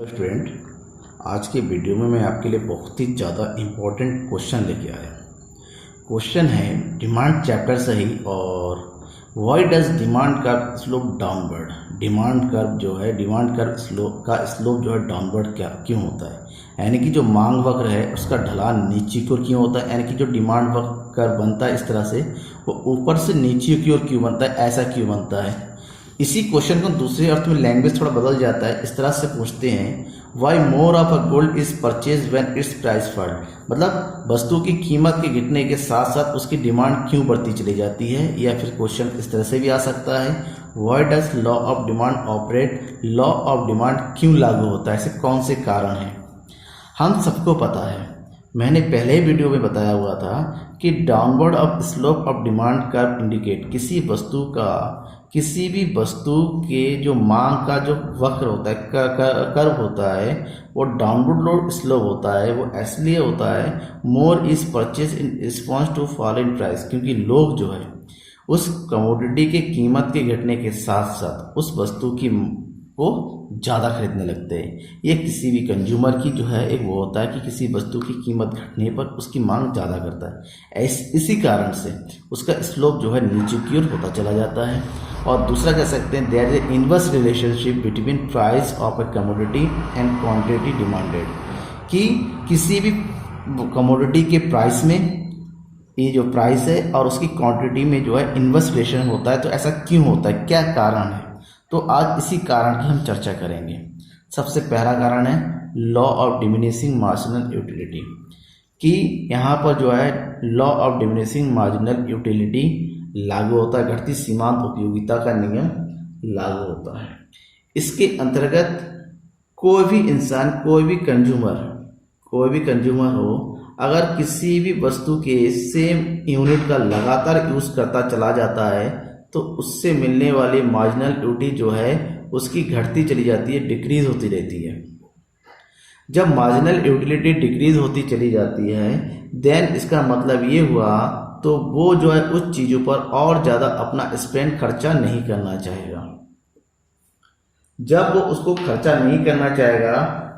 Student, आज के video में मैं आपके लिए बहुत ही ज़्यादा इम्पोर्टेंट क्वेश्चन लेके आया। क्वेश्चन है डिमांड चैप्टर से ही, और why does demand curve slope downward. Demand curve जो है, डिमांड कर्व का स्लोप जो है डाउनवर्ड क्यों होता है, यानी कि जो मांग वक्र है उसका ढलान नीचे की ओर क्यों होता है, यानी कि जो डिमांड वक्र कर्व बनता है इस तरह से, वो ऊपर से नीचे की ओर क्यों बनता है, ऐसा क्यों बनता है। इसी क्वेश्चन को दूसरे अर्थ में लैंग्वेज थोड़ा बदल जाता है, इस तरह से पूछते हैं why more of a gold is purchase when its price fall. मतलब वस्तु की कीमत के गिरने के साथ साथ उसकी डिमांड क्यों बढ़ती चली जाती है। या फिर क्वेश्चन इस तरह से भी आ सकता है why does law of demand operate. Law of demand क्यों लागू होता है, ऐसे कौन से कारण हैं। हम सबको पता है, मैंने पहले ही वीडियो में बताया हुआ था कि downward of slope of demand curve indicate किसी भी वस्तु के जो मांग का जो वक्र होता है, कर्व होता है, वो डाउनवर्ड स्लोप होता है। वो इसलिए होता है more is purchase in response to fall in price, क्योंकि लोग जो है उस कमोडिटी के कीमत के घटने के साथ साथ उस वस्तु की को ज़्यादा खरीदने लगते हैं। ये किसी भी कंज्यूमर की जो है एक वो होता है कि किसी वस्तु की कीमत घटने पर उसकी मांग ज़्यादा करता है। इसी कारण से उसका स्लोप जो है नीचे की ओर होता चला जाता है। और दूसरा कह सकते हैं there is inverse relationship between price of a commodity and quantity demanded, कि किसी भी कमोडिटी के प्राइस में, ये जो प्राइस है और उसकी क्वांटिटी में जो है इनवर्स रिलेशन होता है। तो ऐसा क्यों होता है, क्या कारण है, तो आज इसी कारण की हम चर्चा करेंगे। सबसे पहला कारण है law of diminishing marginal utility, कि यहाँ पर जो है law of diminishing marginal utility लागू होता है, घटती सीमांत उपयोगिता का नियम लागू होता है। इसके अंतर्गत कोई भी इंसान, कोई भी कंज्यूमर हो, अगर किसी भी वस्तु के सेम यूनिट का लगातार यूज करता चला जाता है तो उससे मिलने वाली मार्जिनल यूटिलिटी जो है उसकी घटती चली जाती है, डिक्रीज होती रहती है। जब मार्जिनल यूटिलिटी डिक्रीज होती चली जाती है देन इसका मतलब ये हुआ तो वो जो है उस चीज़ों पर और ज़्यादा अपना स्पेंड खर्चा नहीं करना चाहेगा। जब वो उसको खर्चा नहीं करना चाहेगा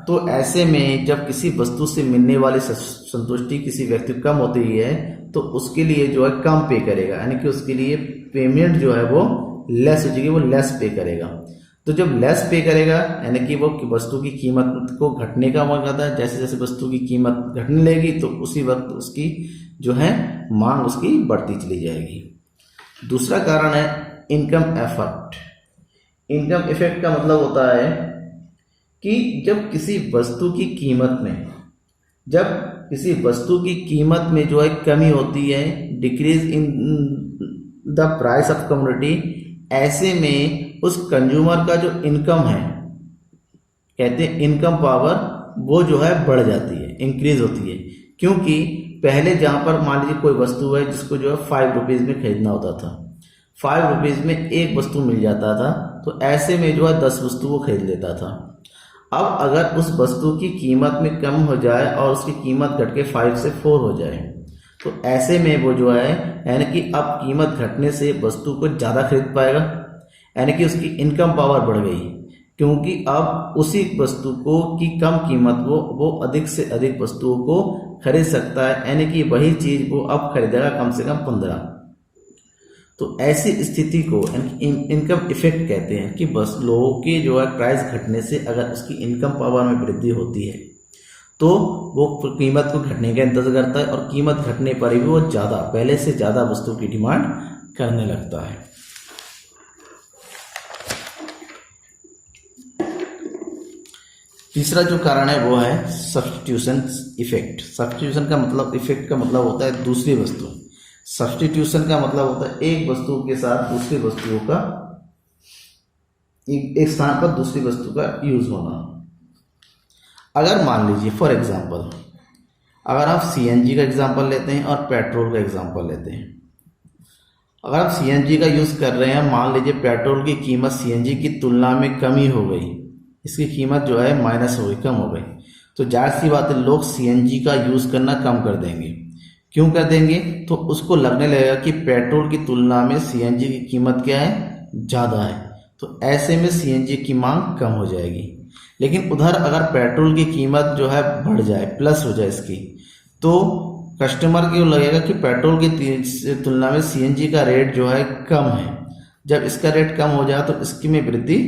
तो ऐसे में जब किसी वस्तु से मिलने वाली संतुष्टि किसी व्यक्ति को कम होती है तो उसके लिए जो है कम पे करेगा, यानी कि उसके लिए पेमेंट जो है वो लेस हो जाएगी, वो लेस पे करेगा। तो जब लेस पे करेगा यानी कि वो वस्तु की कीमत को घटने का मौका आता है। जैसे जैसे वस्तु की कीमत घटने लगेगी तो उसी वक्त उसकी जो है मांग उसकी बढ़ती चली जाएगी। दूसरा कारण है इनकम इफेक्ट। इनकम इफेक्ट का मतलब होता है कि जब किसी वस्तु की कीमत में जो है कमी होती है, decrease in the price of commodity, ऐसे में उस कंज्यूमर का जो इनकम है, कहते हैं इनकम पावर, वो जो है बढ़ जाती है, इंक्रीज होती है। क्योंकि पहले जहां पर मान लीजिए कोई वस्तु है जिसको जो है 5 रुपीज़ में खरीदना होता था, 5 रुपीज़ में एक वस्तु मिल जाता था, तो ऐसे में जो है 10 वस्तु वो खरीद लेता था। अब अगर उस वस्तु की कीमत में कम हो जाए और उसकी कीमत घट के 5 से 4 हो जाए तो ऐसे में वो जो है, यानी कि अब कीमत घटने से वस्तु को ज़्यादा खरीद पाएगा, यानी कि उसकी इनकम पावर बढ़ गई, क्योंकि अब उसी वस्तु को की कम कीमत वो अधिक से अधिक वस्तुओं को खरीद सकता है, यानी कि वही चीज़ वो अब खरीदेगा कम से कम 15। तो ऐसी स्थिति को इनकम इफेक्ट कहते हैं कि बस लोगों के जो है प्राइस घटने से अगर उसकी इनकम पावर में वृद्धि होती है तो वो कीमत को घटने का इंतजार करता है, और कीमत घटने पर ही वो ज़्यादा, पहले से ज़्यादा वस्तु की डिमांड करने लगता है। तीसरा जो कारण है वो है सब्स्टिट्यूशन इफेक्ट। सब्स्टिट्यूशन का मतलब, इफेक्ट का मतलब होता है दूसरी वस्तु। सब्स्टिट्यूशन का मतलब होता है एक वस्तु के साथ दूसरी वस्तुओं का, एक स्थान पर दूसरी वस्तु का यूज होना। अगर मान लीजिए फॉर एग्जांपल, अगर आप सीएनजी का एग्जांपल लेते हैं और पेट्रोल का एग्जांपल लेते हैं। अगर आप सीएनजी का यूज कर रहे हैं, मान लीजिए पेट्रोल की कीमत सीएनजी की तुलना में कमी हो गई, इसकी कीमत जो है माइनस हो गई, कम हो गई, तो जाहिर सी बात है लोग सीएनजी का यूज करना कम कर देंगे। क्यों कर देंगे, तो उसको लगने लगेगा कि पेट्रोल की तुलना में सीएनजी की कीमत क्या है, ज़्यादा है, तो ऐसे में सीएनजी की मांग कम हो जाएगी। लेकिन उधर अगर पेट्रोल की कीमत जो है बढ़ जाए, प्लस हो जाए इसकी, तो कस्टमर को लगेगा कि पेट्रोल की तुलना में सीएनजी का रेट जो है कम है। जब इसका रेट कम हो जाए तो इसकी में वृद्धि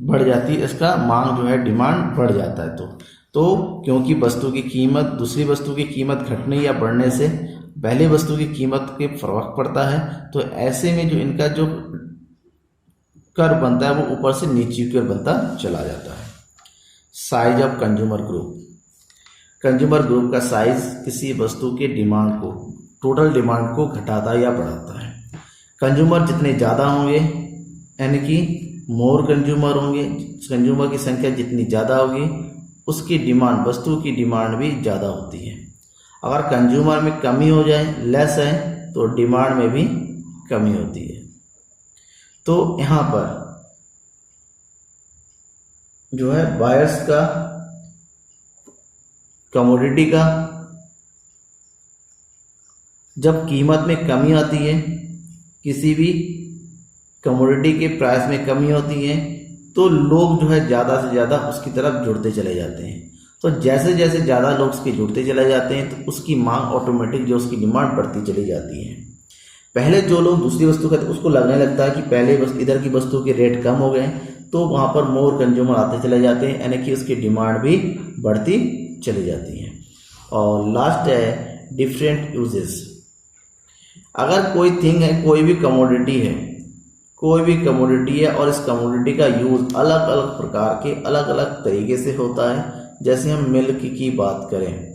बढ़ जाती है, इसका मांग जो है डिमांड बढ़ जाता है। तो क्योंकि वस्तु की कीमत दूसरी वस्तु की कीमत घटने या बढ़ने से पहली वस्तु की कीमत के फर्क पड़ता है, तो ऐसे में जो इनका जो कर्व बनता है वो ऊपर से नीचे की ओर बनता चला जाता है। Size of consumer group. Consumer group का साइज किसी वस्तु के डिमांड को, टोटल डिमांड को घटाता या बढ़ाता है। कंज्यूमर जितने ज़्यादा होंगे, यानी कि मोर कंज्यूमर होंगे, कंज्यूमर की संख्या जितनी ज़्यादा होगी उसकी डिमांड, वस्तु की डिमांड भी ज़्यादा होती है। अगर कंज्यूमर में कमी हो जाए, लेस है, तो डिमांड में भी कमी होती है। तो यहाँ पर जो है बायर्स का, कमोडिटी का जब कीमत में कमी आती है, किसी भी कमोडिटी के प्राइस में कमी होती है, तो लोग जो है ज़्यादा से ज़्यादा उसकी तरफ जुड़ते चले जाते हैं। तो जैसे जैसे ज़्यादा लोग उसके जुड़ते चले जाते हैं तो उसकी मांग ऑटोमेटिक, जो उसकी डिमांड बढ़ती चली जाती है। पहले जो लोग दूसरी वस्तु खाते उसको लगने लगता है कि पहले इधर की वस्तु के रेट कम हो गए, तो वहाँ पर मोर कंज्यूमर आते चले जाते हैं, यानी कि उसकी डिमांड भी बढ़ती चली जाती है। और लास्ट है डिफरेंट यूजेस। अगर कोई थिंग है, कोई भी कमोडिटी है और इस कमोडिटी का यूज अलग अलग प्रकार के, अलग अलग तरीके से होता है। जैसे हम मिल्क की बात करें,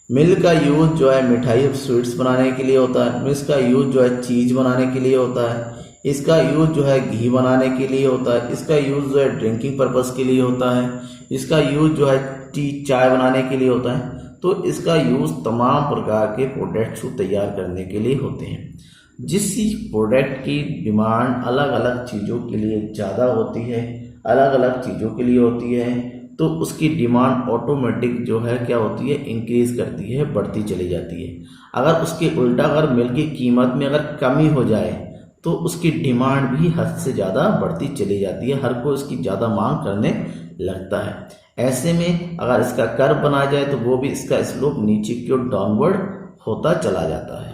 मिल्क का यूज जो है मिठाई स्वीट्स बनाने के लिए होता है, मिल्क का यूज जो है चीज़ बनाने के लिए होता है, इसका यूज जो है घी बनाने के लिए होता है, इसका यूज जो है ड्रिंकिंग पर्पस के लिए होता है, इसका यूज जो है चाय बनाने के लिए होता है। तो इसका यूज तमाम प्रकार के प्रोडक्ट्स को तैयार करने के लिए होते हैं। जिस प्रोडक्ट की डिमांड अलग अलग चीज़ों के लिए ज़्यादा होती है, अलग अलग चीज़ों के लिए होती है, तो उसकी डिमांड ऑटोमेटिक जो है क्या होती है, इंक्रीज करती है, बढ़ती चली जाती है। अगर उसके उल्टा अगर मिल्क की कीमत में अगर कमी हो जाए तो उसकी डिमांड भी हद से ज़्यादा बढ़ती चली जाती है, हर कोई इसकी ज़्यादा मांग करने लगता है। ऐसे में अगर इसका कर्व बनाया जाए तो वो भी, इसका स्लोप नीचे की ओर डाउनवर्ड होता चला जाता है।